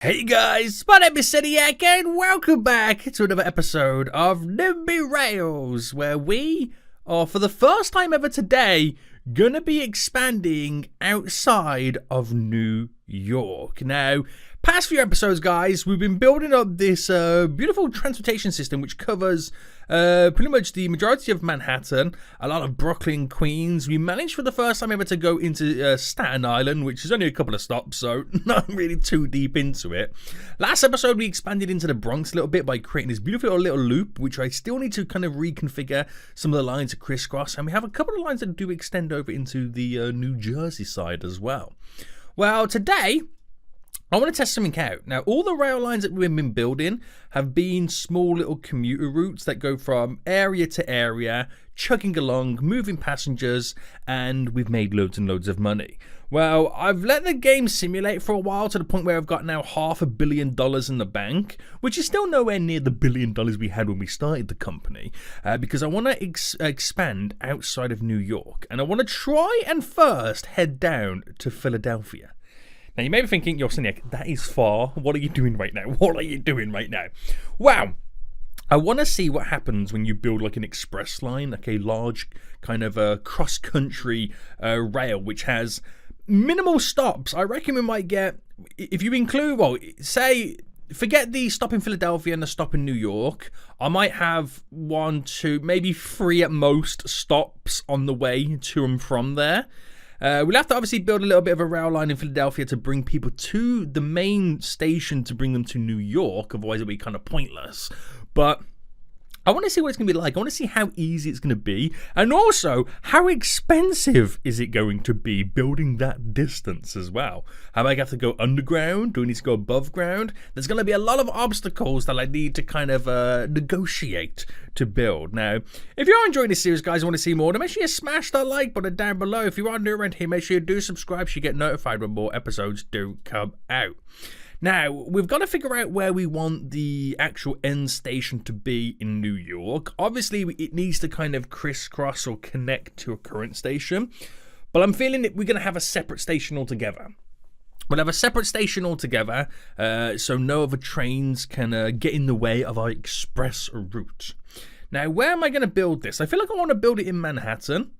Hey guys, my name is Seniac and welcome back to another episode of Nimby Rails, where we are, for the first time ever today, gonna be expanding outside of New York. Now, past few episodes, guys, we've been building up this beautiful transportation system which covers pretty much the majority of Manhattan, a lot of Brooklyn, Queens. We managed for the first time ever to go into Staten Island, which is only a couple of stops, so not really too deep into it. Last episode, we expanded into the Bronx a little bit by creating this beautiful little loop, which I still need to kind of reconfigure some of the lines to crisscross, and we have a couple of lines that do extend over into the New Jersey side as well. Well, today, I want to test something out. Now, all the rail lines that we've been building have been small little commuter routes that go from area to area, chugging along, moving passengers, and we've made loads and loads of money. Well, I've let the game simulate for a while to the point where I've got now $500 million in the bank, which is still nowhere near the $1 billion we had when we started the company, because I want to expand outside of New York, and I want to try and first head down to Philadelphia. Now, you may be thinking, Seniac, that is far. What are you doing right now? What are you doing right now? Wow. I want to see what happens when you build like an express line, like a large kind of a cross-country rail, which has minimal stops. I reckon we might get, if you include, well, say, forget the stop in Philadelphia and the stop in New York. I might have 1, 2, maybe 3 at most stops on the way to and from there. We'll have to obviously build a little bit of a rail line in Philadelphia to bring people to the main station to bring them to New York. Otherwise, it'll be kind of pointless. But I want to see what it's going to be like. I want to see how easy it's going to be. And also, how expensive is it going to be building that distance as well? Am I going to have to go underground? Do we need to go above ground? There's going to be a lot of obstacles that I need to kind of negotiate to build. Now, if you're enjoying this series, guys, and want to see more, then make sure you smash that like button down below. If you are new around here, make sure you do subscribe so you get notified when more episodes do come out. Now, we've got to figure out where we want the actual end station to be in New York. Obviously, it needs to kind of crisscross or connect to a current station. But I'm feeling that we're going to have a separate station altogether. We'll have a separate station altogether, so no other trains can get in the way of our express route. Now, where am I going to build this? I feel like I want to build it in Manhattan.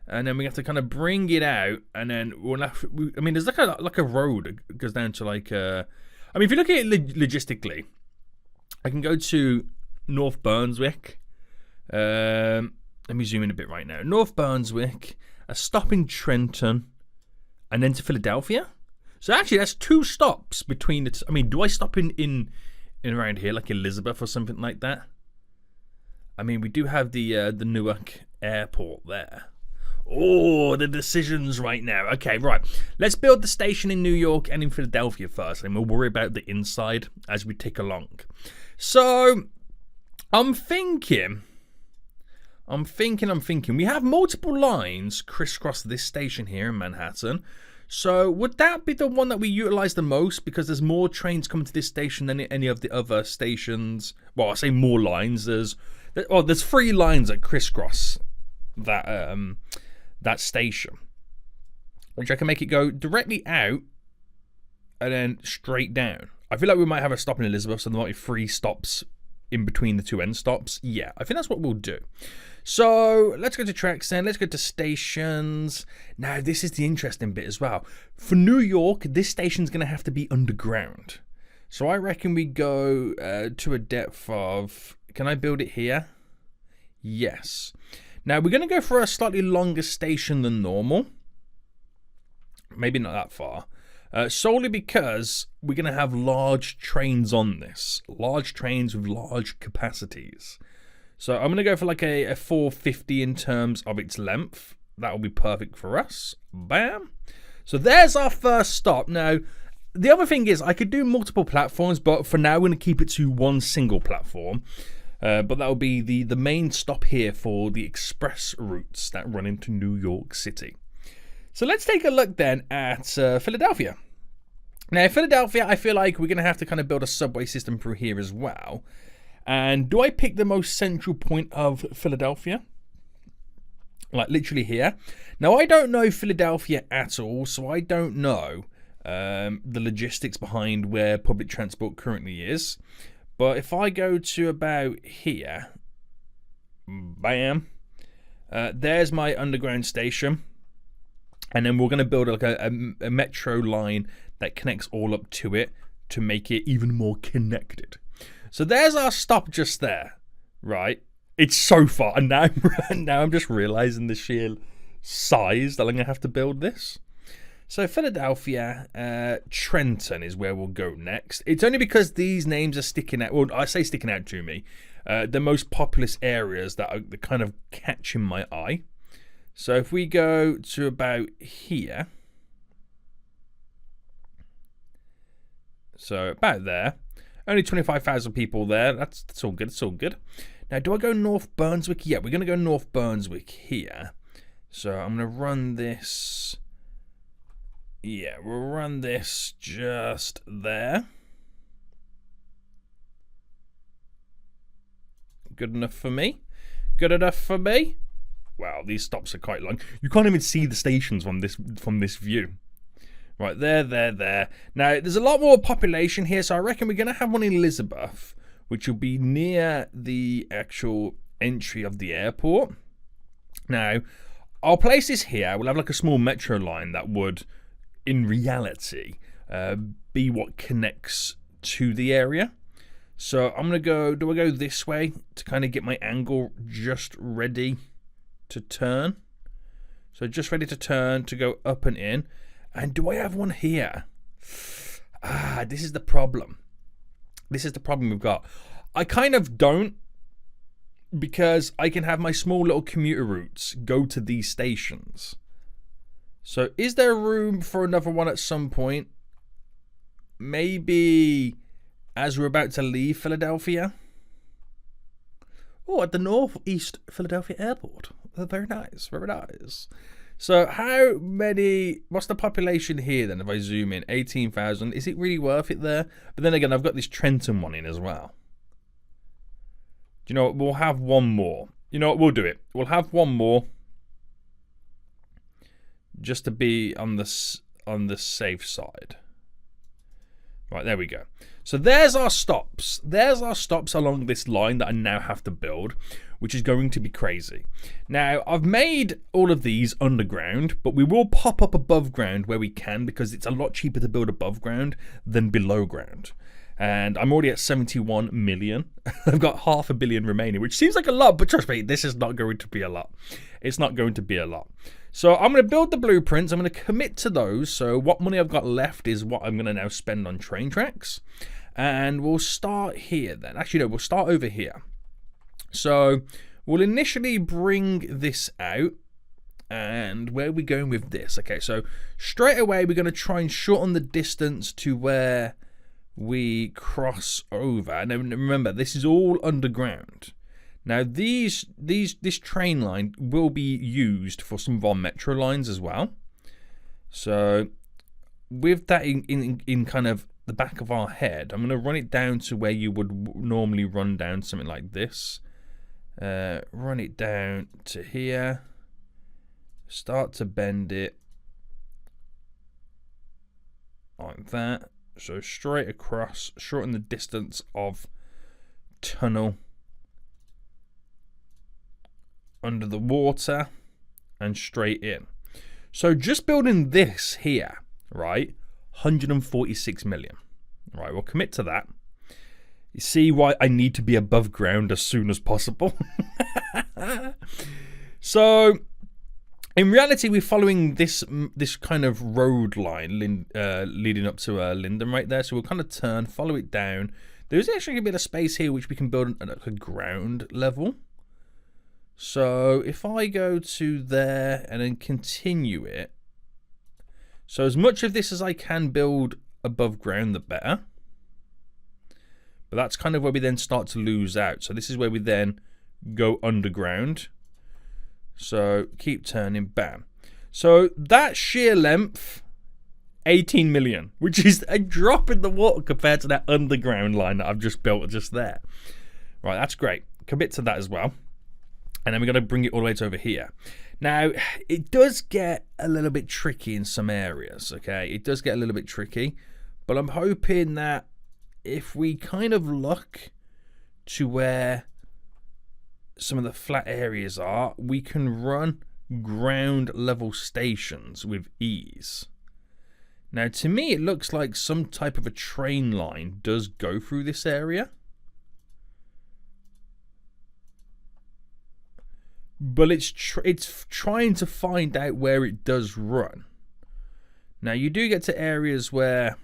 And then we have to kind of bring it out, and then we'll have. I mean, there's like a road that goes down to like. I mean, if you look at it logistically, I can go to North Burnswick. Let me zoom in a bit right now. North Burnswick, a stop in Trenton, and then to Philadelphia. So actually, that's 2 stops between the. I mean, do I stop in around here like Elizabeth or something like that? I mean, we do have the Newark Airport there. Oh, the decisions right now. Okay, right. Let's build the station in New York and in Philadelphia first, and we'll worry about the inside as we tick along. So, I'm thinking. We have multiple lines crisscross this station here in Manhattan. So, would that be the one that we utilize the most? Because there's more trains coming to this station than any of the other stations. Well, I say more lines. There's 3 lines that crisscross that station, which I can make it go directly out and then straight down. I feel like we might have a stop in Elizabeth, so there might be 3 stops in between the 2 end stops. Yeah, I think that's what we'll do. So let's go to tracks then. Let's go to stations. Now, this is the interesting bit as well. For New York, this station's going to have to be underground. So I reckon we go to a depth of... Can I build it here? Yes. Now, we're going to go for a slightly longer station than normal. Maybe not that far. Solely because we're going to have large trains on this. Large trains with large capacities. So I'm going to go for like a 450 in terms of its length. That will be perfect for us. Bam. So there's our first stop. Now, the other thing is I could do multiple platforms, but for now we're going to keep it to one single platform. But that will be the main stop here for the express routes that run into New York City. So let's take a look then at Philadelphia. Now, Philadelphia, I feel like we're going to have to kind of build a subway system through here as well. And do I pick the most central point of Philadelphia? Like literally here. Now, I don't know Philadelphia at all, so I don't know the logistics behind where public transport currently is. But if I go to about here, bam, there's my underground station. And then we're going to build like a metro line that connects all up to it to make it even more connected. So there's our stop just there, right? It's so far. And now I'm just realizing the sheer size that I'm going to have to build this. So Philadelphia, Trenton is where we'll go next. It's only because these names are sticking out. Well, I say sticking out to me. The most populous areas that are kind of catching my eye. So if we go to about here, so about there, only 25,000 people there. That's all good. It's all good. Now, do I go North Brunswick? Yeah, we're going to go North Brunswick here. So I'm going to run this. Yeah, we'll run this just there. Good enough for me. Good enough for me. Wow, these stops are quite long. You can't even see the stations from this view. Right, there. Now, there's a lot more population here, so I reckon we're going to have one in Elizabeth, which will be near the actual entry of the airport. Now, I'll place this here. We'll have like a small metro line that would, in reality, be what connects to the area. So I'm going to go, do I go this way to kind of get my angle just ready to turn? So just ready to turn to go up and in. And do I have one here? This is the problem. This is the problem we've got. I kind of don't, because I can have my small little commuter routes go to these stations. So is there room for another one at some point? Maybe as we're about to leave Philadelphia? Oh, at the Northeast Philadelphia Airport. Very nice, very nice. So how many, what's the population here then if I zoom in? 18,000. Is it really worth it there? But then again, I've got this Trenton one in as well. Do you know what? We'll have one more. You know what? We'll do it. We'll have one more. Just to be on the safe side. Right, there we go. So there's our stops. There's our stops along this line that I now have to build, which is going to be crazy. Now, I've made all of these underground, but we will pop up above ground where we can because it's a lot cheaper to build above ground than below ground. And I'm already at 71 million. I've got 500 million remaining, which seems like a lot, but trust me, this is not going to be a lot. It's not going to be a lot. So I'm going to build the blueprints. I'm going to commit to those. So what money I've got left is what I'm going to now spend on train tracks. And we'll start here then. Actually, no, we'll start over here. So we'll initially bring this out. And where are we going with this? Okay, so straight away, we're going to try and shorten the distance to where we cross over. And remember, this is all underground. Now, this train line will be used for some of our metro lines as well. So with that in kind of the back of our head, I'm going to run it down to where you would normally run down something like this. Run it down to here. Start to bend it like that. So straight across, shorten the distance of tunnel under the water and straight in. So just building this here, right, 146 million. Right, we'll commit to that. You see why I need to be above ground as soon as possible. So in reality, we're following this kind of road line leading up to Linden right there. So we'll kind of turn, follow it down. There's actually a bit of space here which we can build at a ground level. So if I go to there and then continue it, so as much of this as I can build above ground, the better. But that's kind of where we then start to lose out. So this is where we then go underground. So keep turning, bam. So that sheer length, 18 million, which is a drop in the water compared to that underground line that I've just built just there. Right, that's great. Commit to that as well. And then we're going to bring it all the way to over here. Now, it does get a little bit tricky in some areas, okay? It does get a little bit tricky. But I'm hoping that if we kind of look to where some of the flat areas are, we can run ground level stations with ease. Now, to me, it looks like some type of a train line does go through this area. But it's trying to find out where it does run. Now, you do get to areas where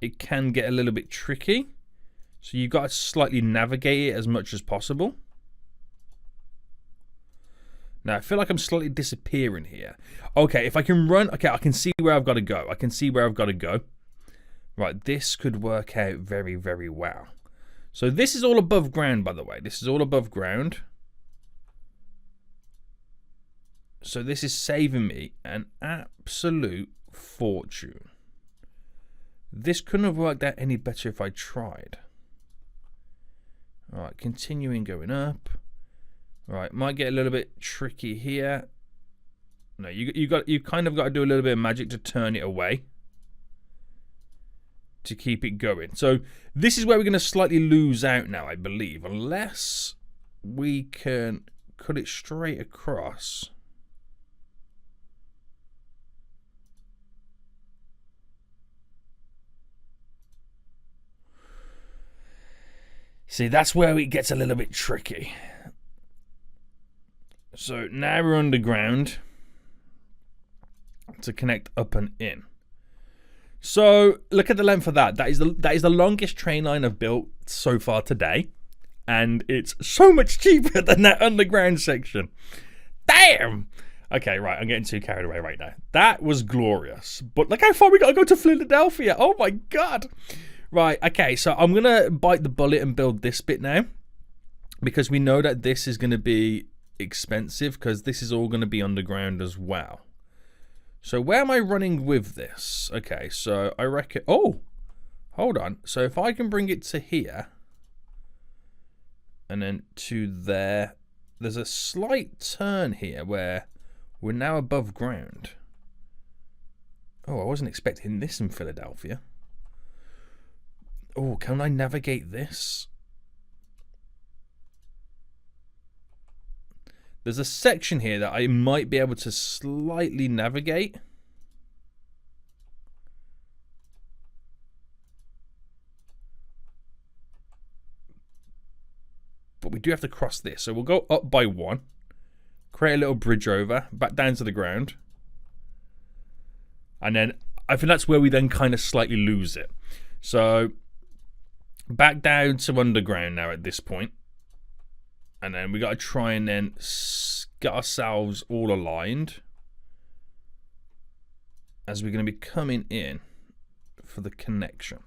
it can get a little bit tricky. So you've got to slightly navigate it as much as possible. Now, I feel like I'm slightly disappearing here. Okay, if I can run... Okay, I can see where I've got to go. I can see where I've got to go. Right, this could work out very, very well. So this is all above ground, by the way. This is all above ground. So this is saving me an absolute fortune. This couldn't have worked out any better if I tried. Alright, continuing going up. Right, might get a little bit tricky here. No, you kind of got to do a little bit of magic to turn it away, to keep it going. So this is where we're going to slightly lose out now, I believe, unless we can cut it straight across. See, that's where it gets a little bit tricky. So now we're underground to connect up and in. So look at the length of that. That is the longest train line I've built so far today, and it's so much cheaper than that underground section. Damn. Okay, right. I'm getting too carried away right now. That was glorious, but look how far we got to go to Philadelphia. Oh my god. Right. Okay. So I'm gonna bite the bullet and build this bit now, because we know that this is going to be expensive, because this is all going to be underground as well. So where am I running with this? Okay, so I reckon... Oh, hold on. So if I can bring it to here, and then to there, there's a slight turn here where we're now above ground. Oh, I wasn't expecting this in Philadelphia. Oh, can I navigate this? There's a section here that I might be able to slightly navigate. But we do have to cross this. So we'll go up by one. Create a little bridge over. Back down to the ground. And then I think that's where we then kind of slightly lose it. So back down to underground now at this point. And then we got to try and then get ourselves all aligned, as we're going to be coming in for the connection.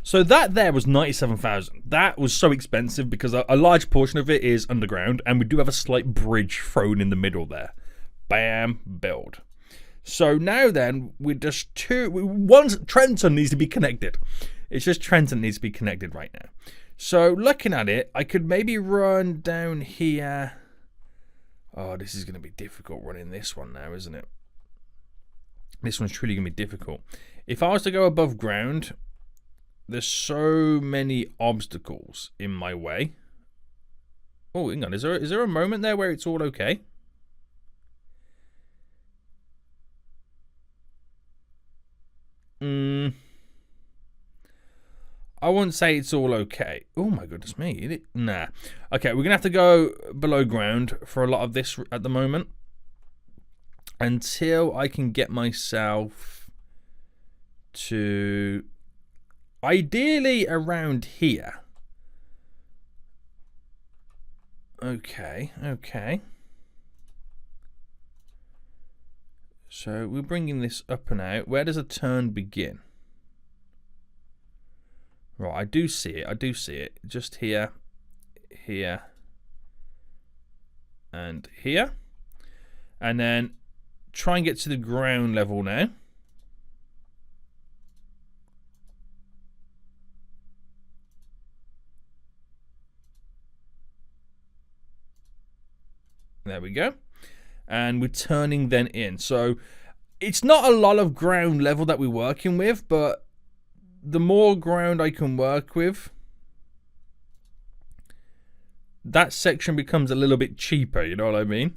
So that there was 97,000. That was so expensive because a large portion of it is underground, and we do have a slight bridge thrown in the middle there. Bam, build. So now then, we're just Trenton needs to be connected. It's just Trenton needs to be connected right now. So looking at it, I could maybe run down here. Oh, this is going to be difficult running this one now, isn't it? This one's truly going to be difficult. If I was to go above ground, there's so many obstacles in my way. Oh, hang on. Is there a moment there where it's all okay? I wouldn't say it's all okay. Oh my goodness me. Nah. Okay, we're going to have to go below ground for a lot of this at the moment, until I can get myself to ideally around here. Okay. So we're bringing this up and out. Where does a turn begin? Right, I do see it. Just here, here, and here. And then try and get to the ground level now. There we go. And we're turning then in. So it's not a lot of ground level that we're working with, but the more ground I can work with, that section becomes a little bit cheaper, you know what I mean?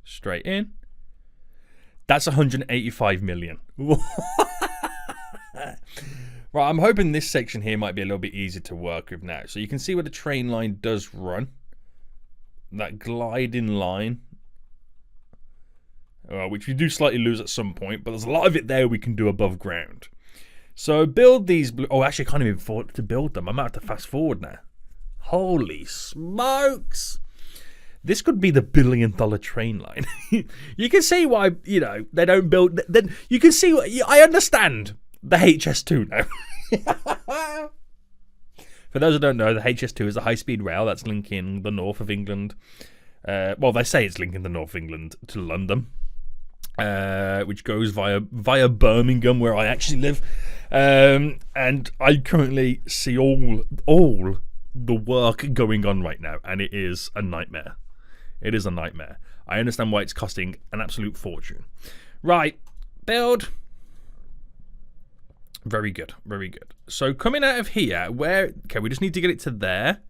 Straight in. That's 185 million. Right, I'm hoping this section here might be a little bit easier to work with now. So you can see where the train line does run. That gliding line. Which we do slightly lose at some point, but there's a lot of it there we can do above ground. So build these... Oh, actually I can't even afford to build them. I might have to fast forward now. Holy smokes. This could be the $1 billion train line. You can see why, you know, they don't build... Then you can see... I understand the HS2 now. For those who don't know, the HS2 is a high-speed rail that's linking the north of England. Well, they say it's linking the north of England to London. Which goes via Birmingham, where I actually live. And I currently see all the work going on right now, and it is a nightmare. It is a nightmare. I understand why it's costing an absolute fortune. Right, build. Very good, very good. So coming out of here, okay, we just need to get it to there,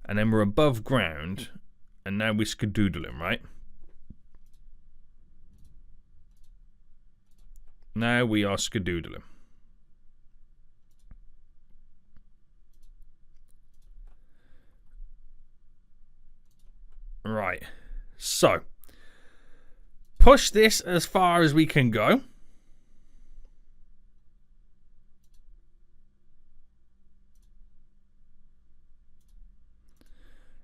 and then we're above ground, and now we're skadoodling, right? Now we are skadoodling. Right, so push this as far as we can go.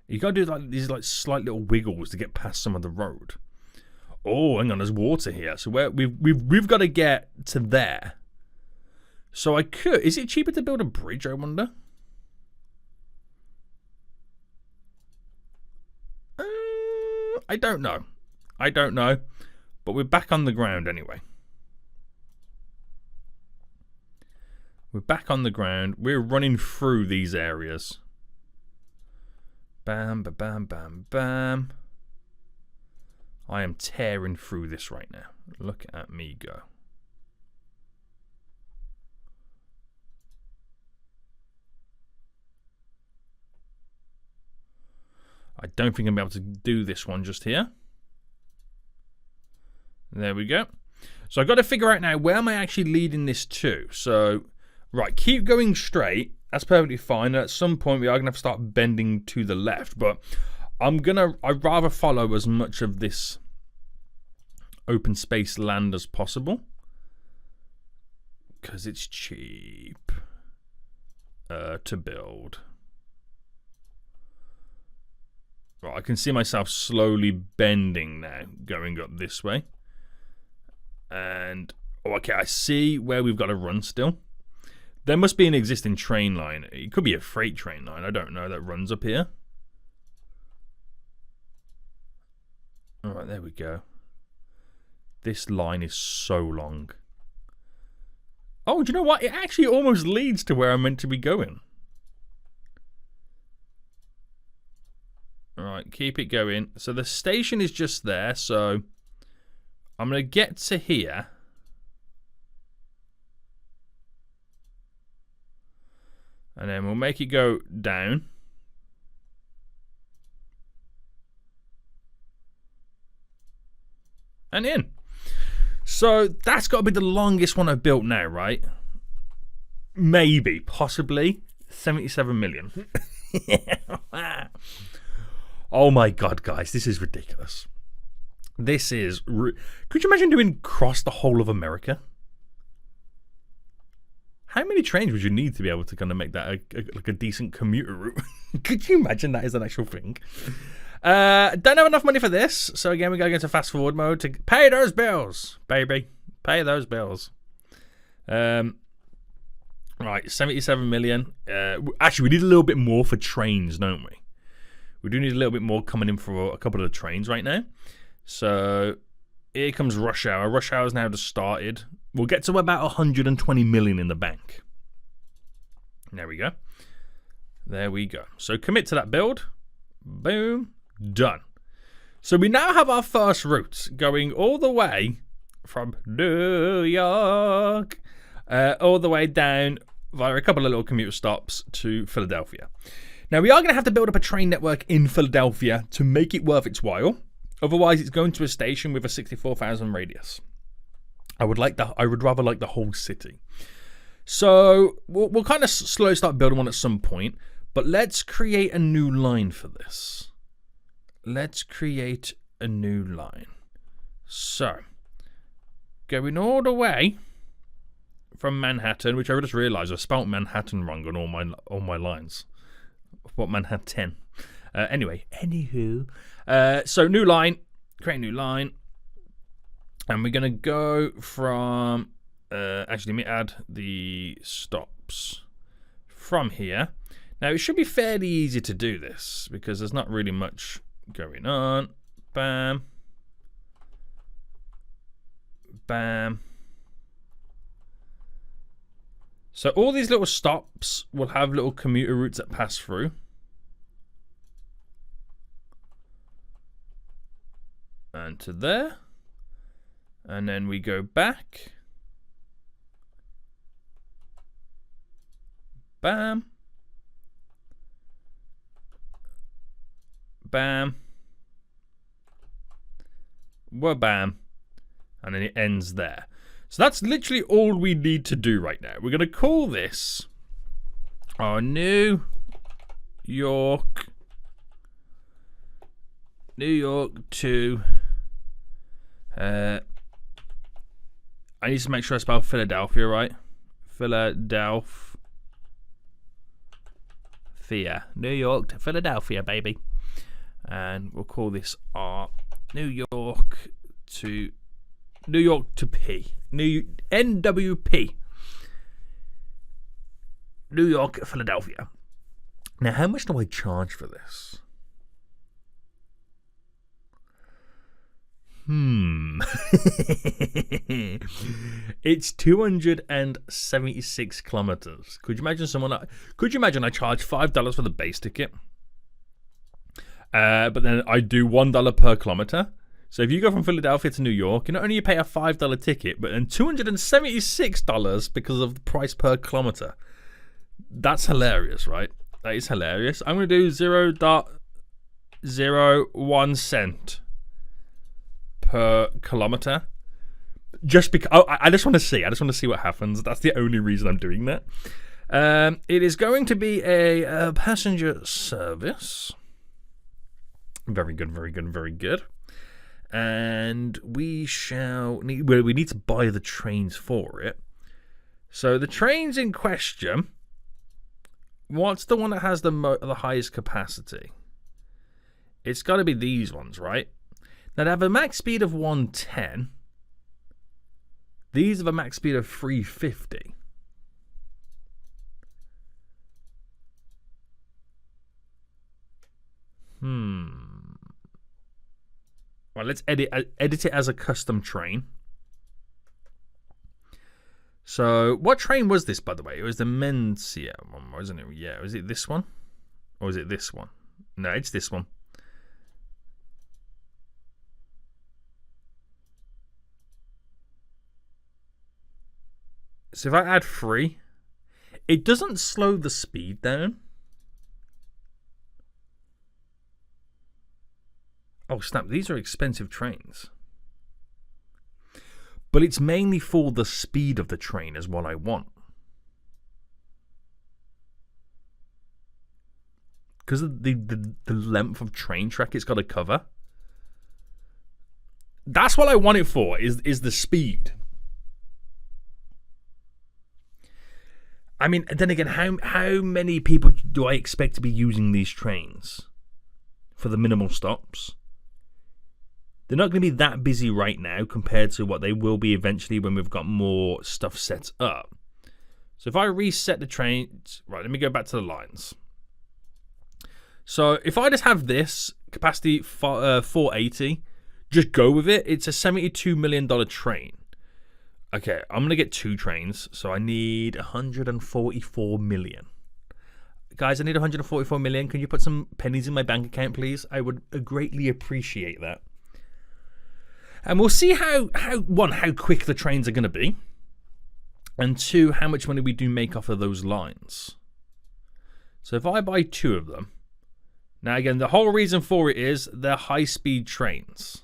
You gotta do like these slight little wiggles to get past some of the road. Oh, hang on, there's water here. So we've got to get to there. So I could. Is it cheaper to build a bridge? I wonder. I don't know. I don't know. But we're back on the ground anyway. We're back on the ground. We're running through these areas. Bam, ba, bam, bam, bam. I am tearing through this right now. Look at me go. I don't think I'm able to do this one just here. There we go. So I've got to figure out now, where am I actually leading this to? So, right, keep going straight. That's perfectly fine. At some point, we are going to have to start bending to the left. But I'd rather follow as much of this open space land as possible. Because it's cheap to build. Right, I can see myself slowly bending now, going up this way. And, okay, I see where we've got to run still. There must be an existing train line. It could be a freight train line, I don't know, that runs up here. Alright, there we go. This line is so long. Oh, do you know what? It actually almost leads to where I'm meant to be going. Alright, keep it going. So the station is just there, so I'm going to get to here. And then we'll make it go down. And in. So that's got to be the longest one I've built now, right? Maybe, possibly 77 million. Oh my god, guys, this is ridiculous. This is... Could you imagine doing across the whole of America? How many trains would you need to be able to kind of make that like a decent commuter route? Could you imagine that is an actual thing? Don't have enough money for this, so again we gotta go into fast forward mode to pay those bills, baby. Pay those bills. Right, 77 million. Actually, we need a little bit more for trains, don't we? We do need a little bit more coming in for a couple of the trains right now. So here comes rush hour. Rush hour's now just started. We'll get to about 120 million in the bank. There we go. There we go. So commit to that build. Boom. Done. So we now have our first route going all the way from New York, all the way down via a couple of little commuter stops to Philadelphia. Now, we are going to have to build up a train network in Philadelphia to make it worth its while. Otherwise, it's going to a station with a 64,000 radius. I would rather like the whole city. So we'll kind of slowly start building one at some point. But let's create a new line for this. Let's create a new line. So, going all the way from Manhattan, which I just realised I spelt Manhattan wrong on all my lines. What Manhattan? Anywho, so new line, create a new line, and we're gonna go from. Actually, let me add the stops from here. Now it should be fairly easy to do this because there's not really much going on. Bam, bam. So all these little stops will have little commuter routes that pass through. And to there. And then we go back. Bam. Bam. Bam. And then it ends there. So that's literally all we need to do right now. We're going to call this our New York to I need to make sure I spell Philadelphia right. Philadelphia. New York to Philadelphia, baby. And we'll call this our New York to P. NWP. New York, Philadelphia. Now, how much do I charge for this? It's 276 kilometers. Could you imagine I charge $5 for the base ticket? But then I do $1 per kilometer. So if you go from Philadelphia to New York, not only you pay a $5 ticket, but then $276 because of the price per kilometer. That's hilarious, right? That is hilarious. I'm going to do 0.01 cent per kilometer. Just because I just want to see. I just want to see what happens. That's the only reason I'm doing that. It is going to be a passenger service. Very good, very good, very good. And we need to buy the trains for it. So the trains in question, what's the one that has the highest capacity? It's got to be these ones, right? Now they have a max speed of 110. These have a max speed of 350. Well, let's edit it as a custom train. So, what train was this, by the way? It was the Mencia one, wasn't it? Yeah, was it this one? Or was it this one? No, it's this one. So if I add 3, it doesn't slow the speed down. Oh, snap. These are expensive trains. But it's mainly for the speed of the train is what I want. Because of the length of train track it's got to cover. That's what I want it for, is the speed. I mean, then again, how many people do I expect to be using these trains for the minimal stops? They're not going to be that busy right now compared to what they will be eventually when we've got more stuff set up. So if I reset the trains, right, let me go back to the lines. So if I just have this capacity 480, just go with it. It's a $72 million train. Okay, I'm going to get 2 trains, so I need 144 million. Guys, I need 144 million. Can you put some pennies in my bank account, please? I would greatly appreciate that. And we'll see how quick the trains are going to be. And 2, how much money we do make off of those lines. So if I buy 2 of them. Now again, the whole reason for it is they're high-speed trains.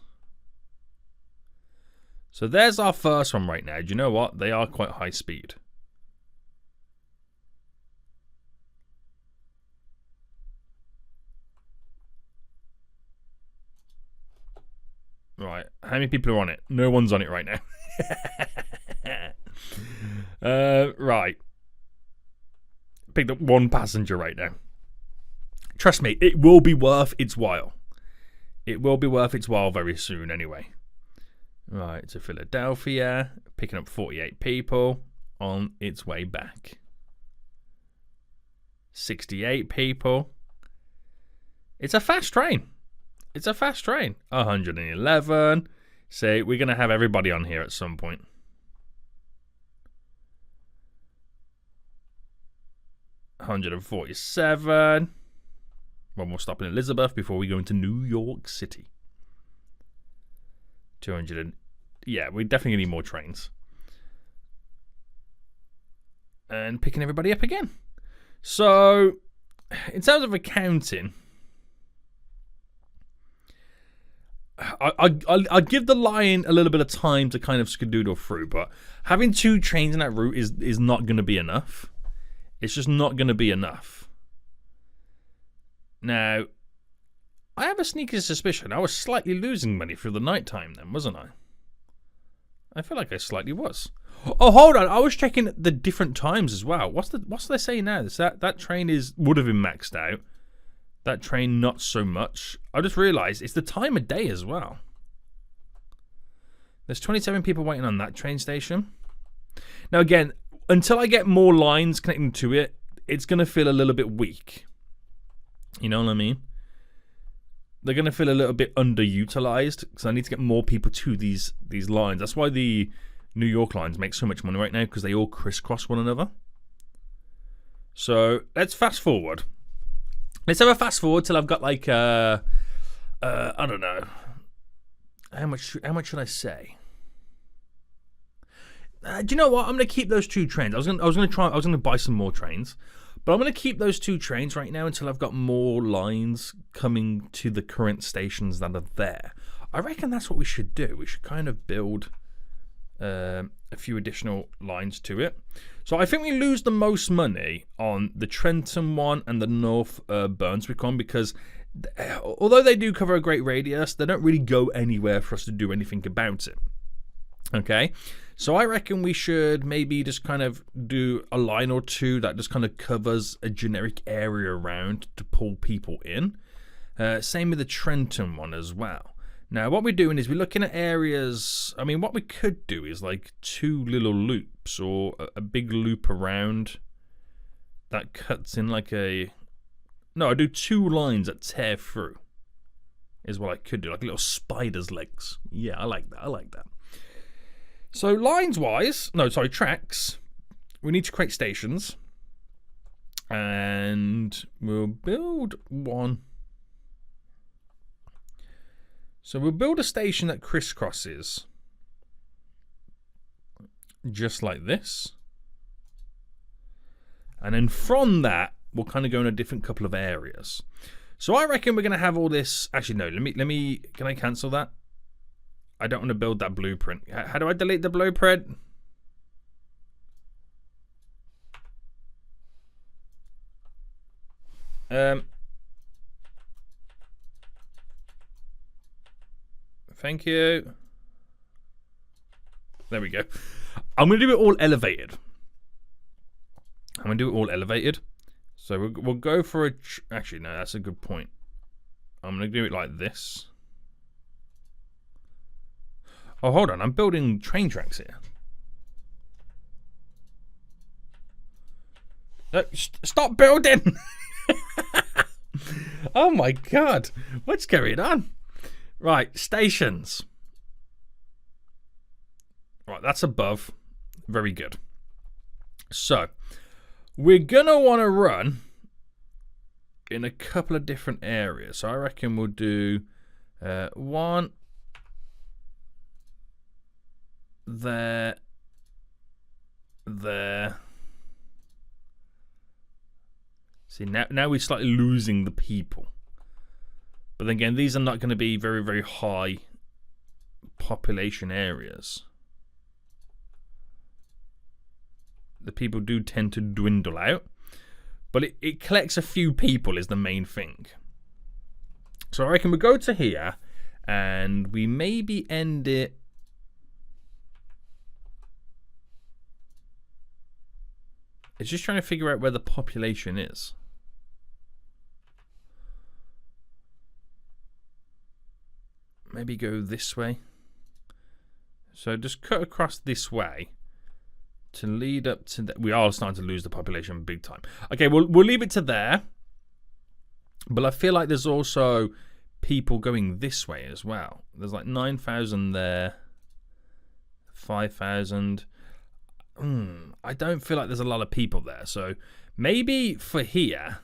So there's our first one right now. Do you know what? They are quite high-speed. Right, how many people are on it? No one's on it right now. Right. Picked up 1 passenger right now. Trust me, it will be worth its while. It will be worth its while very soon anyway. Right, to Philadelphia. Picking up 48 people on its way back. 68 people. It's a fast train. It's a fast train. 111. So we're going to have everybody on here at some point. $147. One more stop in Elizabeth before we go into New York City. 200. Yeah, we definitely need more trains. And picking everybody up again. So, in terms of accounting, I'll give the line a little bit of time to kind of skedoodle through, but having 2 trains in that route is not going to be enough. It's just not going to be enough. Now, I have a sneaky suspicion I was slightly losing money through the night time then, wasn't I? I feel like I slightly was. Oh, hold on. I was checking the different times as well. What's they saying now? That train would have been maxed out. That train not so much. I just realised it's the time of day as well. There's 27 people waiting on that train station. Now again, until I get more lines connecting to it, it's going to feel a little bit weak. You know what I mean? They're going to feel a little bit underutilized because I need to get more people to these lines. That's why the New York lines make so much money right now, because they all crisscross one another. So let's fast forward. Let's have a fast forward till I've got like I don't know. How much should I say? Do you know what? I'm gonna keep those 2 trains. I was gonna buy some more trains, but I'm gonna keep those 2 trains right now until I've got more lines coming to the current stations that are there. I reckon that's what we should do. We should kind of build a few additional lines to it. So I think we lose the most money on the Trenton one and the North Brunswick one, because although they do cover a great radius, they don't really go anywhere for us to do anything about it. Okay, so I reckon we should maybe just kind of do a line or 2 that just kind of covers a generic area around to pull people in. Same with the Trenton one as well. Now, what we're doing is we're looking at areas. I mean, what we could do is like 2 little loops, or a big loop around that cuts in like a... No, I do 2 lines that tear through is what I could do, like little spider's legs. Yeah, I like that. So tracks, we need to create stations, and we'll build one. So we'll build a station that crisscrosses just like this. And then from that, we'll kind of go in a different couple of areas. So I reckon we're going to have all this. Actually, no, let me, can I cancel that? I don't want to build that blueprint. How do I delete the blueprint? Thank you. There we go. I'm going to do it all elevated. So we'll go for a... Actually, no, that's a good point. I'm going to do it like this. Oh, hold on. I'm building train tracks here. No, stop building! Oh my god. What's going on? Right, stations. Right, that's above. Very good. So, we're going to want to run in a couple of different areas. So I reckon we'll do one there. See, now we're slightly losing the people. But then again, these are not going to be very, very high population areas. The people do tend to dwindle out. But it collects a few people is the main thing. So I reckon we go to here. And we maybe end it... It's just trying to figure out where the population is. Maybe go this way. So just cut across this way to lead up to that. We are starting to lose the population big time. Okay, we'll leave it to there. But I feel like there's also people going this way as well. There's like 9,000 there. 5,000. I don't feel like there's a lot of people there. So maybe for here...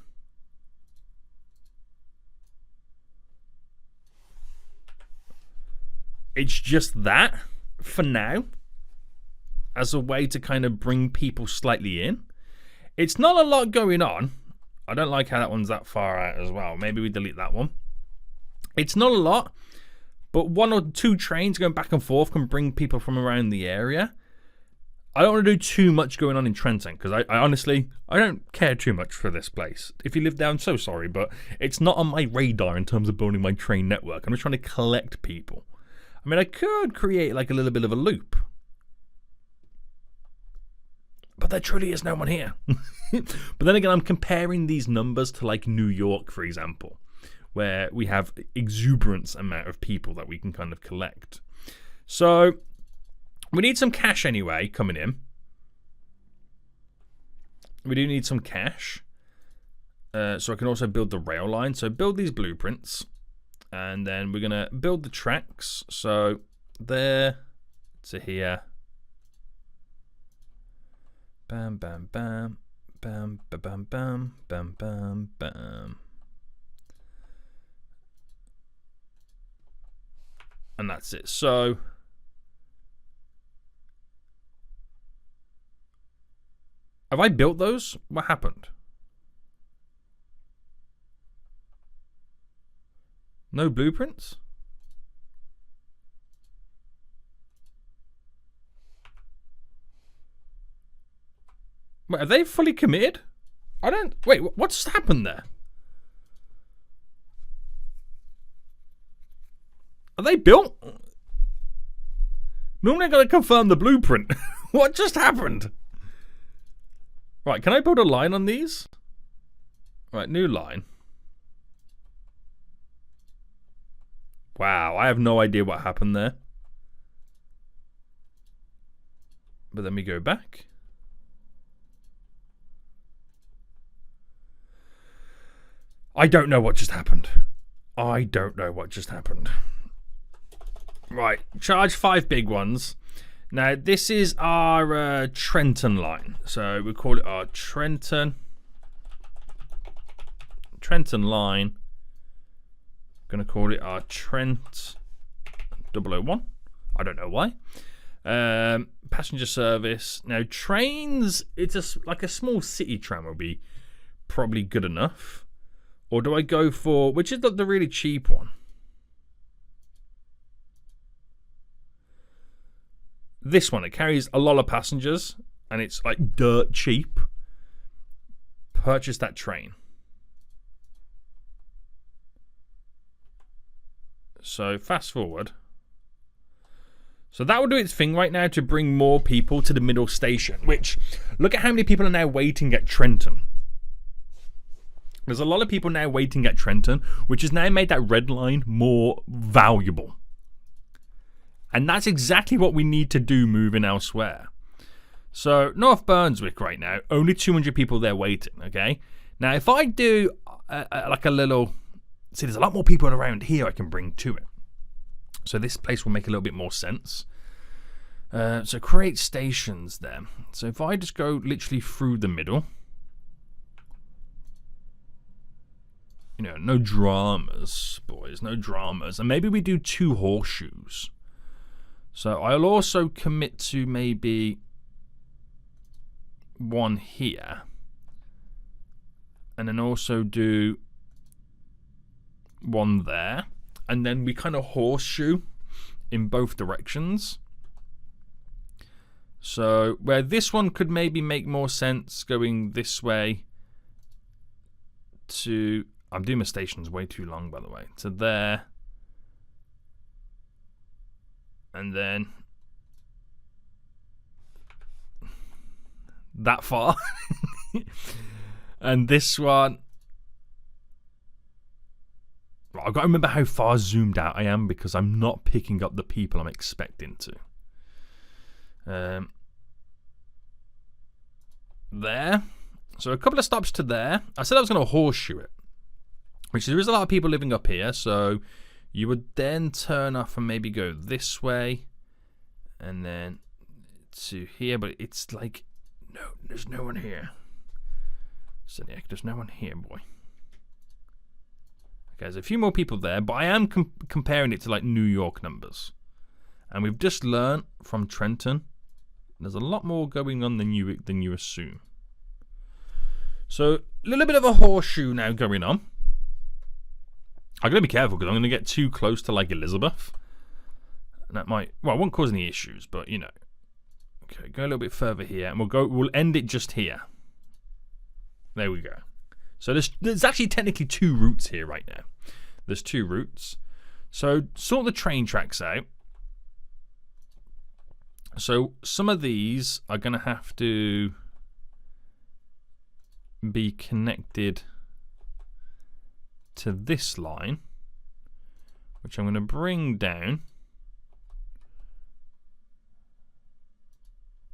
It's just that, for now, as a way to kind of bring people slightly in. It's not a lot going on. I don't like how that one's that far out as well. Maybe we delete that one. It's not a lot, but 1 or 2 trains going back and forth can bring people from around the area. I don't want to do too much going on in Trenton, because I honestly, I don't care too much for this place. If you live down, so sorry, but it's not on my radar in terms of building my train network. I'm just trying to collect people. I mean, I could create like a little bit of a loop. But there truly is no one here. But then again, I'm comparing these numbers to like New York, for example, where we have exuberant amount of people that we can kind of collect. So we need some cash anyway coming in. We do need some cash. So I can also build the rail line. So build these blueprints. And then we're going to build the tracks. So there to here. Bam, bam, bam. Bam, ba, bam, bam. Bam, bam, bam. And that's it. So have I built those? What happened? No blueprints? Wait, are they fully committed? I don't... Wait, what just happened there? Are they built? Normally I'm going to confirm the blueprint. What just happened? Right, can I build a line on these? Right, new line. Wow, I have no idea what happened there. But then we go back. I don't know what just happened. I don't know what just happened. Right, charge 5 big ones. Now, this is our Trenton line. So we call it our Trenton line. Going to call it our Trent 001. I don't know why. Passenger service. Now, trains, it's like a small city tram will be probably good enough. Or do I go for, which is the really cheap one? This one, it carries a lot of passengers and it's like dirt cheap. Purchase that train. So fast forward. So that will do its thing right now to bring more people to the middle station. Which, look at how many people are now waiting at Trenton. There's a lot of people now waiting at Trenton, which has now made that red line more valuable. And that's exactly what we need to do moving elsewhere. So North Burnswick right now, only 200 people there waiting, okay? Now if I do like a little... See, there's a lot more people around here I can bring to it. So this place will make a little bit more sense. So create stations there. So if I just go literally through the middle. You know, no dramas, boys, no dramas. And maybe we do 2 horseshoes. So I'll also commit to maybe 1 here. And then also do 1 there. And then we kind of horseshoe in both directions. So where this one could maybe make more sense going this way to... I'm doing my stations way too long, by the way. To there. And then that far. And this one, I've got to remember how far zoomed out I am because I'm not picking up the people I'm expecting to. There. So a couple of stops to there. I said I was going to horseshoe it, which there is a lot of people living up here, so you would then turn off and maybe go this way and then to here, but it's like, no, there's no one here. Seniac, there's no one here, boy. Okay, there's a few more people there, but I am comparing it to like New York numbers. And we've just learned from Trenton, there's a lot more going on than you assume. So a little bit of a horseshoe now going on. I'm going to be careful because I'm going to get too close to like Elizabeth. And that might, well, it won't cause any issues, but you know. Okay, go a little bit further here and we'll end it just here. There we go. So there's actually technically 2 routes here right now. There's 2 routes. So sort the train tracks out. So some of these are going to have to be connected to this line, which I'm going to bring down.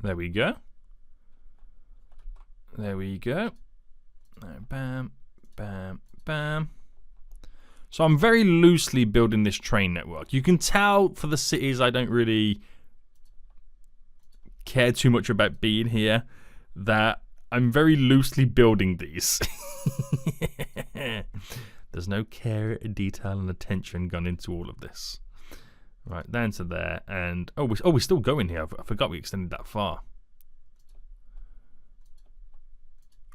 There we go. There we go. Bam, bam, bam. So I'm very loosely building this train network. You can tell for the cities I don't really care too much about being here, that I'm very loosely building these. There's no care, detail, and attention gone into all of this. Right, down to there, and we're still going here. I forgot we extended that far.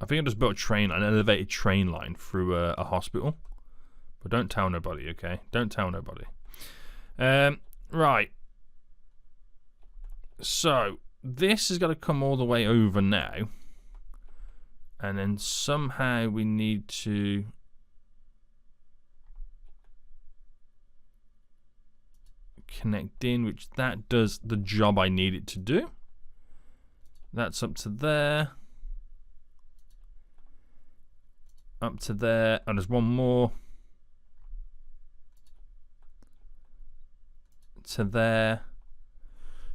I think I just built an elevated train line through a hospital. But don't tell nobody, okay? Don't tell nobody. Right. So, this has got to come all the way over now. And then somehow we need to... connect in, which that does the job I need it to do. That's up to there. Up to there. And there's one more. To there.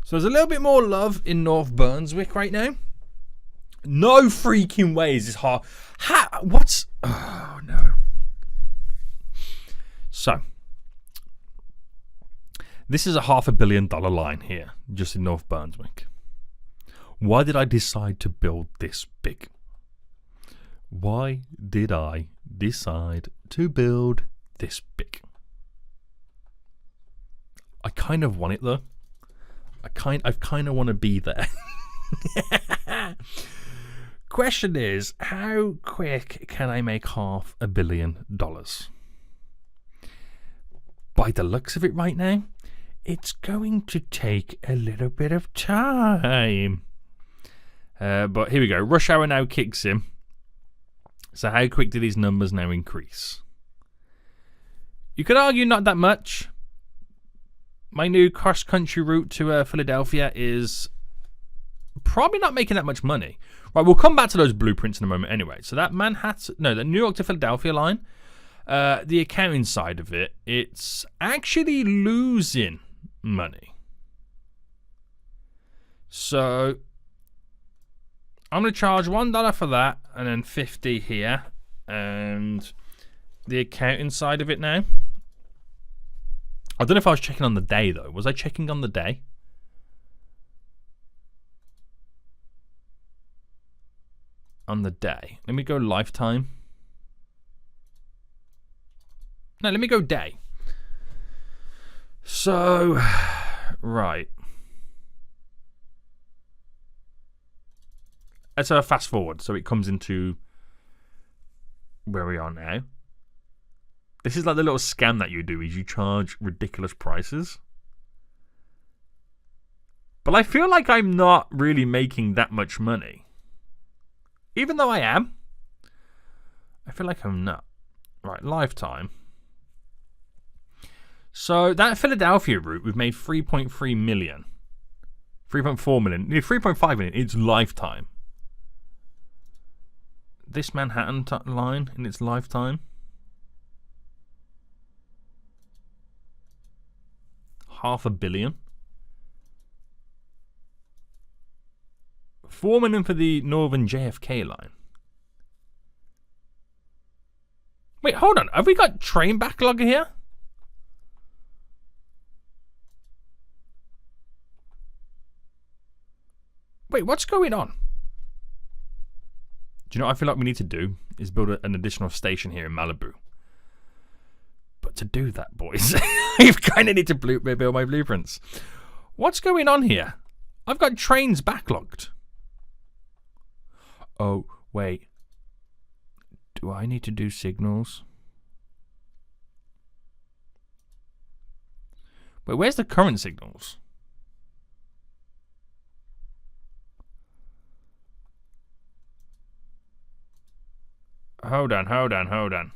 So there's a little bit more love in North Burnswick right now. No freaking ways is hard. What's... Oh, no. So... This is a $500 million line here, just in North Burnswick. Why did I decide to build this big? Why did I decide to build this big? I kind of want it though. I kind of want to be there. Question is, how quick can I make $500 million? By the looks of it right now, it's going to take a little bit of time. But here we go. Rush hour now kicks in. So how quick do these numbers now increase? You could argue not that much. My new cross-country route to Philadelphia is probably not making that much money. Right, we'll come back to those blueprints in a moment anyway. So that the New York to Philadelphia line, the accounting side of it, it's actually losing money. So I'm going to charge $1 for that and then $50 here. And the accounting side of it now. I don't know if I was checking on the day though. Was I checking on the day? On the day. Let me go lifetime. No, let me go day. So, right. Let's fast forward so it comes into where we are now. This is like the little scam that you do, is you charge ridiculous prices. But I feel like I'm not really making that much money. Even though I am. I feel like I'm not. Right, lifetime. So that Philadelphia route, we've made 3.3 million. 3.4 million. 3.5 million. It's lifetime. This Manhattan line in its lifetime. $500 million. 4 million for the Northern JFK line. Wait, hold on. Have we got train backlog here? Wait, what's going on? Do you know what I feel like we need to do? Is build an additional station here in Malibu. But to do that, boys, you kind of need to build my blueprints. What's going on here? I've got trains backlogged. Oh, wait. Do I need to do signals? Wait, where's the current signals? Hold on.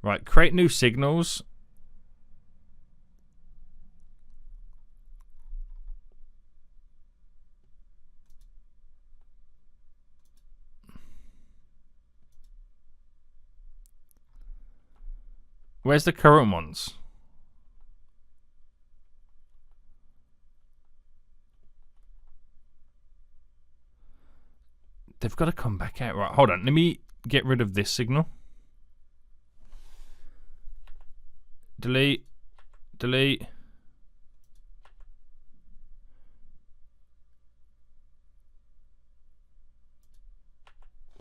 Right, create new signals. Where's the current ones? They've got to come back out. Right, hold on. Let me get rid of this signal. Delete. Delete.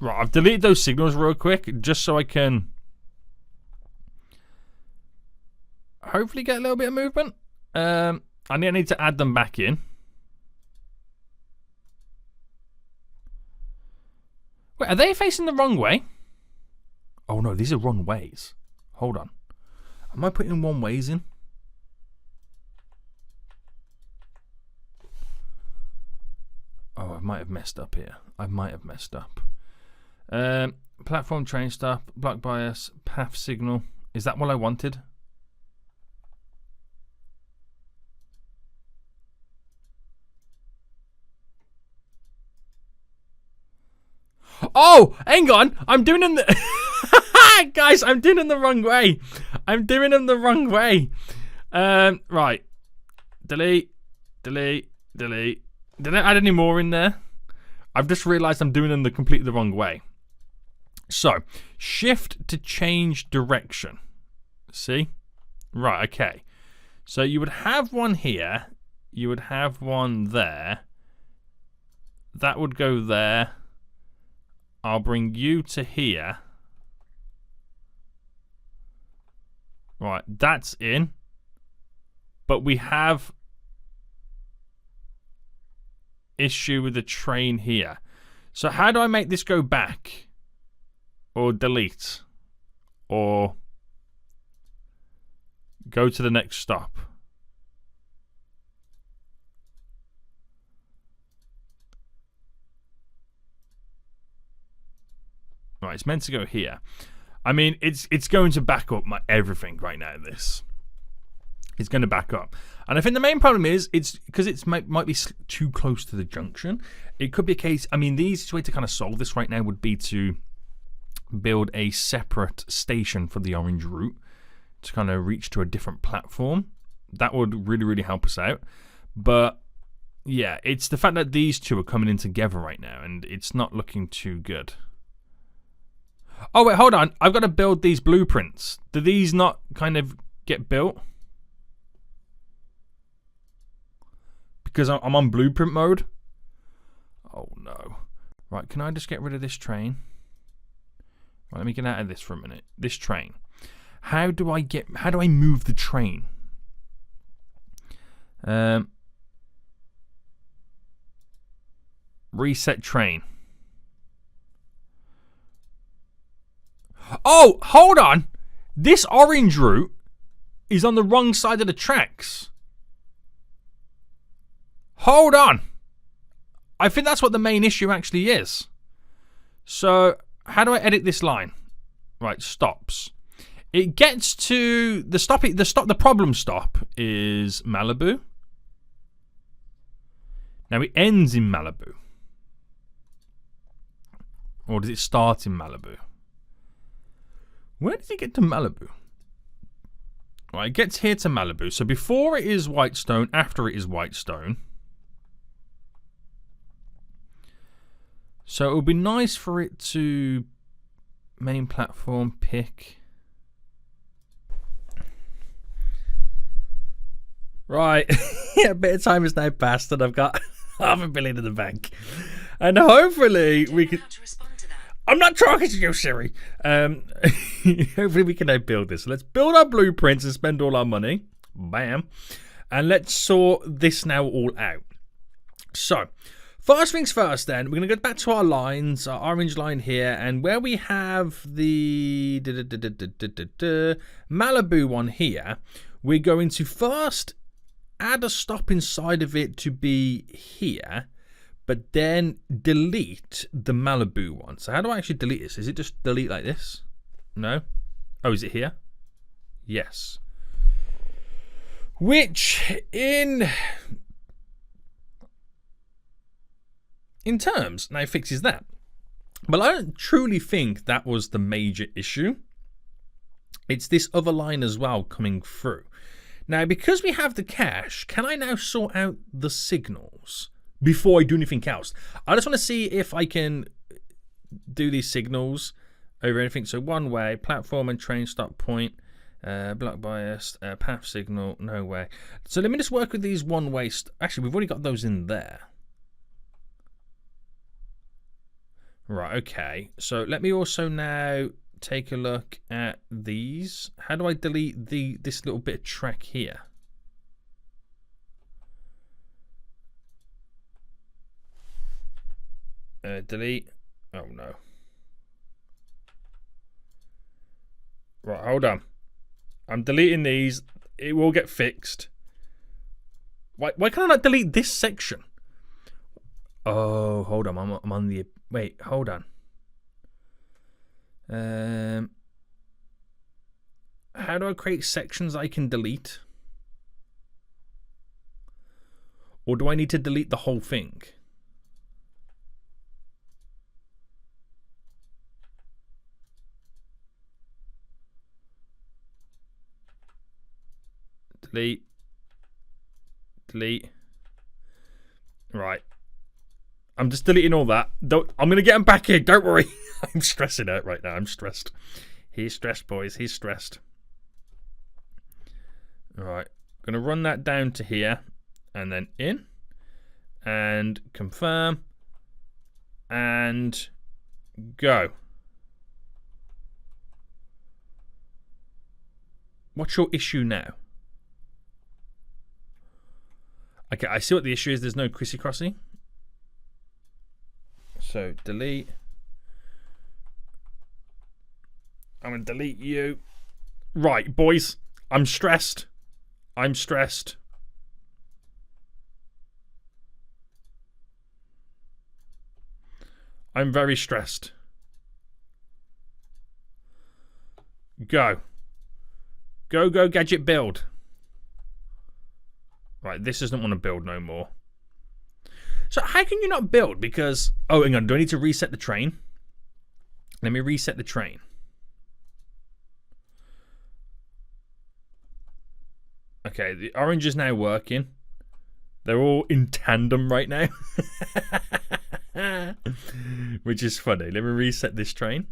Right, I've deleted those signals real quick just so I can hopefully get a little bit of movement. I need to add them back in. Wait, are they facing the wrong way? Oh no, these are wrong ways. Hold on. Am I putting one ways in? Oh, I might have messed up here. Platform train stop, block bias, path signal. Is that what I wanted? Oh, hang on. I'm doing them guys, I'm doing them the wrong way. Right. Delete. Did I add any more in there? I've just realized I'm doing them completely the wrong way. So, shift to change direction. See? Right, okay. So you would have one here. You would have one there. That would go there. I'll bring you to here. Right, that's in. But we have issue with the train here. So how do I make this go back? Or delete? Or go to the next stop? Right, it's meant to go here. I mean, it's going to back up everything right now. This it's going to back up, and I think the main problem is it's because it might be too close to the junction. It could be a case. I mean, the easiest way to kind of solve this right now would be to build a separate station for the orange route to kind of reach to a different platform. That would really help us out. But yeah, it's the fact that these two are coming in together right now, and it's not looking too good. Oh, wait, hold on. I've got to build these blueprints. Do these not kind of get built? Because I'm on blueprint mode? Oh, no. Right, can I just get rid of this train? Right, let me get out of this for a minute. This train. How do I move the train? Reset train. Oh, hold on. This orange route is on the wrong side of the tracks. Hold on. I think that's what the main issue actually is. So, how do I edit this line? Right, stops. It gets to the problem stop is Malibu. Now it ends in Malibu. Or does it start in Malibu? Where does it get to Malibu? Right, it gets here to Malibu. So before it is Whitestone, after it is Whitestone. So it would be nice for it to main platform pick. Right, a bit of time has now passed and I've got $500 million in the bank. And hopefully we can... I'm not talking to you, Siri. Hopefully we can now build this. So let's build our blueprints and spend all our money. Bam. And let's sort this now all out. So, first things first then, we're going to go back to our lines, our orange line here, and where we have the Malibu one here, we're going to first add a stop inside of it to be here, but then delete the Malibu one. So how do I actually delete this? Is it just delete like this? No? Oh, is it here? Yes. Which, in terms, now fixes that. But I don't truly think that was the major issue. It's this other line as well coming through. Now, because we have the cache, can I now sort out the signals before I do anything else? I just want to see if I can do these signals over anything. So one way, platform and train stop point, block bias, path signal, no way. So let me just work with these one way. Actually, we've already got those in there. Right, okay. So let me also now take a look at these. How do I delete this little bit of track here? Delete. Oh no. Right, hold on. I'm deleting these. It will get fixed. Why can't I not delete this section? Oh, hold on. I'm on the... Wait, hold on. How do I create sections I can delete? Or do I need to delete the whole thing? Delete. Delete. Right. I'm just deleting all that. I'm going to get him back in. Don't worry. I'm stressing out right now. I'm stressed. He's stressed, boys. He's stressed. All right. Going to run that down to here. And then in. And confirm. And go. What's your issue now? Okay, I see what the issue is. There's no crissy-crossy. So delete. I'm going to delete you. Right, boys. I'm stressed. I'm stressed. I'm very stressed. Go. Go, go, gadget, build. Right, this doesn't want to build no more. So how can you not build? Because, oh, hang on, do I need to reset the train? Let me reset the train. Okay, the orange is now working. They're all in tandem right now. Which is funny. Let me reset this train.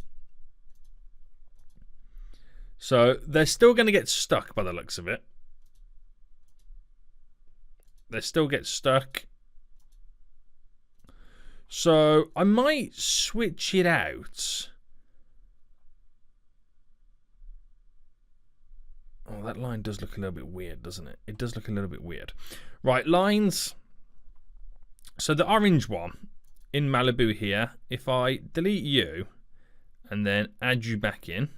So they're still going to get stuck by the looks of it. They still get stuck. So I might switch it out. Oh, that line does look a little bit weird, doesn't it? It does look a little bit weird. Right, lines. So the orange one in Malibu here, if I delete you and then add you back in,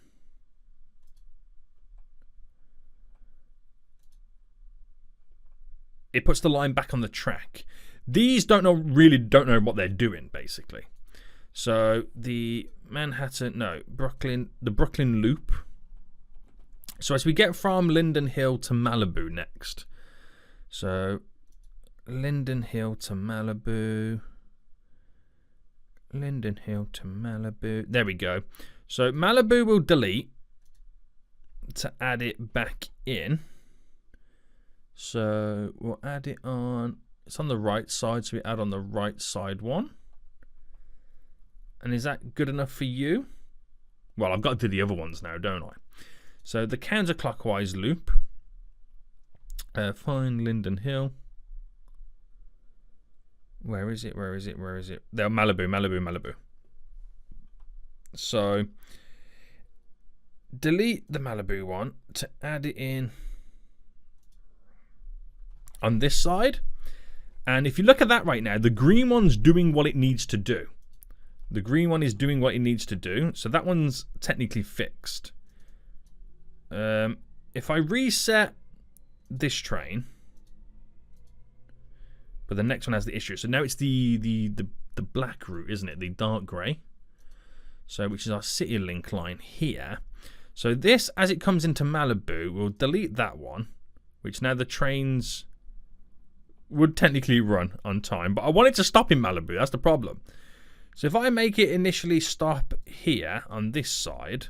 it puts the line back on the track. These really don't know what they're doing, basically. So the the Brooklyn Loop. So as we get from Linden Hill to Malibu next. So Linden Hill to Malibu. Linden Hill to Malibu. There we go. So Malibu will delete to add it back in. So we'll add it on. It's on the right side, so we add on the right side one. And is that good enough for you? Well, I've got to do the other ones now, don't I? So the counterclockwise loop. Find Linden Hill. Where is it? Where is it? Where is it? There, Malibu. So delete the Malibu one to add it in on this side. And if you look at that right now, the green one's doing what it needs to do. The green one is doing what it needs to do. So that one's technically fixed. If I reset this train, but the next one has the issue. So now it's the black route, isn't it? The dark grey. So which is our City Link line here. So this, as it comes into Malibu, we'll delete that one, which now the trains would technically run on time. But I want it to stop in Malibu. That's the problem. So if I make it initially stop here on this side,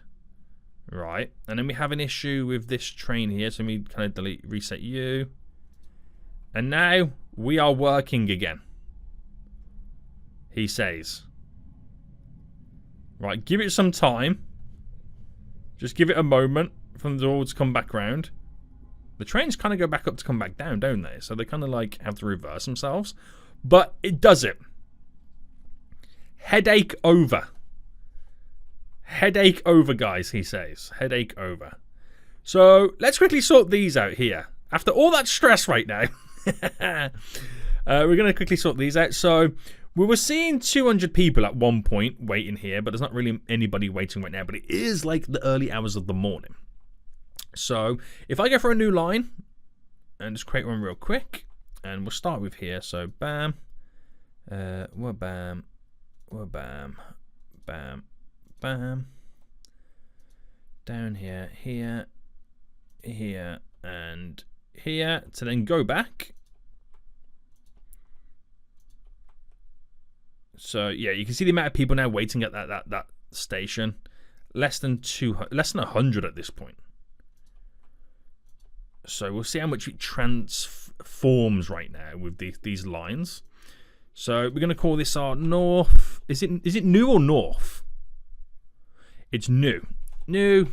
right, and then we have an issue with this train here, so we kind of delete, reset you, and now we are working again, he says. Right, give it some time. Just give it a moment for the all to come back round. The trains kind of go back up to come back down, don't they? So they kind of like have to reverse themselves. But it does it. Headache over. Headache over, guys, he says. Headache over. So let's quickly sort these out here. After all that stress right now, we're going to quickly sort these out. So we were seeing 200 people at one point waiting here, but there's not really anybody waiting right now. But it is like the early hours of the morning. So if I go for a new line and just create one real quick, and we'll start with here. So bam, we're bam, we're bam, bam, bam, down here, here, here, and here, to then go back. So yeah, you can see the amount of people now waiting at that station. Less than 100 at this point. So we'll see how much it transforms right now with these lines. So we're going to call this our north. Is it new or north? It's new. New.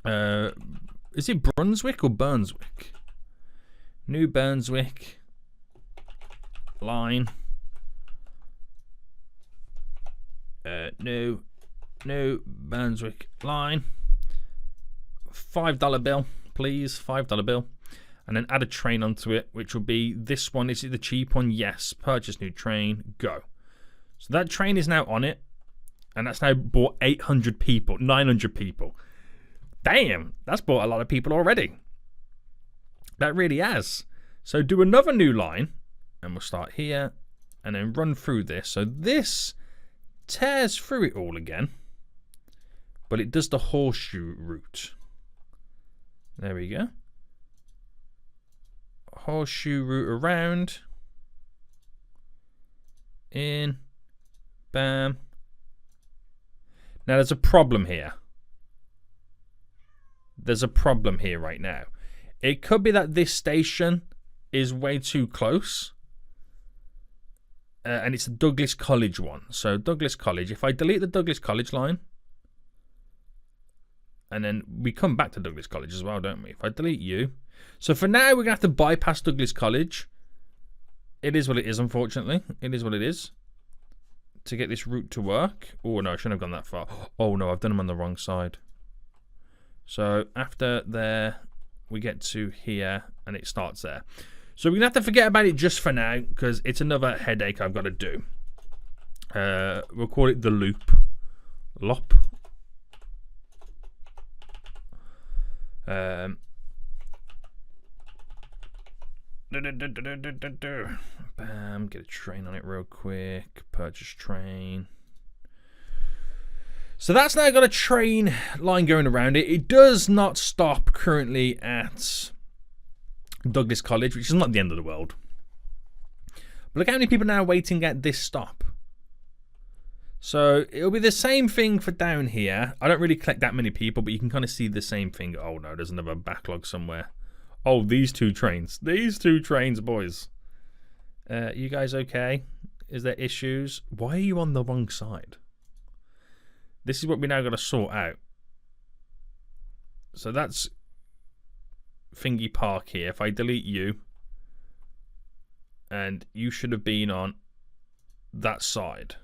Is it Brunswick or Burnswick? New Burnswick line. New Burnswick line. $5 bill. Please, $5 bill, and then add a train onto it, which will be this one. Is it the cheap one? Yes. Purchase new train. Go. So that train is now on it, and that's now brought 800 people, 900 people. Damn, that's brought a lot of people already. That really has. So do another new line, and we'll start here, and then run through this. So this tears through it all again, but it does the horseshoe route. There we go. Horseshoe route around. In. Bam. Now there's a problem here. There's a problem here right now. It could be that this station is way too close. And it's the Douglas College one. So Douglas College. If I delete the Douglas College line. And then we come back to Douglas College as well, don't we? If I delete you. So for now, we're going to have to bypass Douglas College. It is what it is, unfortunately. It is what it is. To get this route to work. Oh, no, I shouldn't have gone that far. Oh, no, I've done them on the wrong side. So after there, we get to here, and it starts there. So we're going to have to forget about it just for now, because it's another headache I've got to do. We'll call it the loop. Lop. Bam, get a train on it real quick. Purchase train. So that's now got a train line going around it. It does not stop currently at Douglas College, which is not the end of the world. But look how many people now are waiting at this stop. So it'll be the same thing for down here. I don't really collect that many people, but you can kind of see the same thing. Oh no, there's another backlog somewhere. Oh, these two trains. These two trains, boys. You guys okay? Is there issues? Why are you on the wrong side? This is what we now got to sort out. So that's Thingy Park here. If I delete you, and you should have been on that side.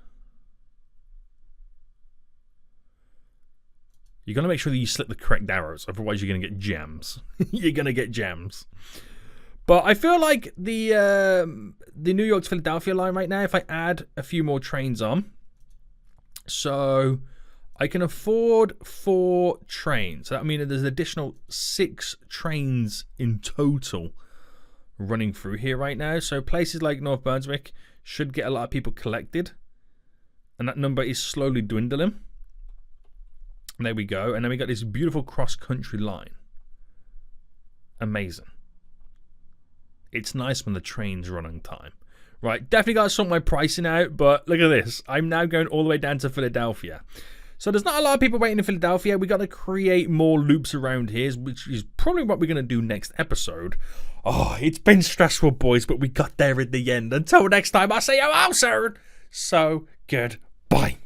You're going to make sure that you select the correct arrows, otherwise you're going to get jams. You're going to get jams. But I feel like the New York to Philadelphia line right now, if I add a few more trains on, so I can afford 4 trains. So that means there's an additional 6 trains in total running through here right now. So places like North Brunswick should get a lot of people collected. And that number is slowly dwindling. There we go. And then we got this beautiful cross-country line. Amazing. It's nice when the trains run on time. Right, definitely got to sort my pricing out, but look at this. I'm now going all the way down to Philadelphia. So there's not a lot of people waiting in Philadelphia. We got to create more loops around here, which is probably what we're going to do next episode. Oh, it's been stressful, boys, but we got there in the end. Until next time, I'll see you all soon. So, goodbye.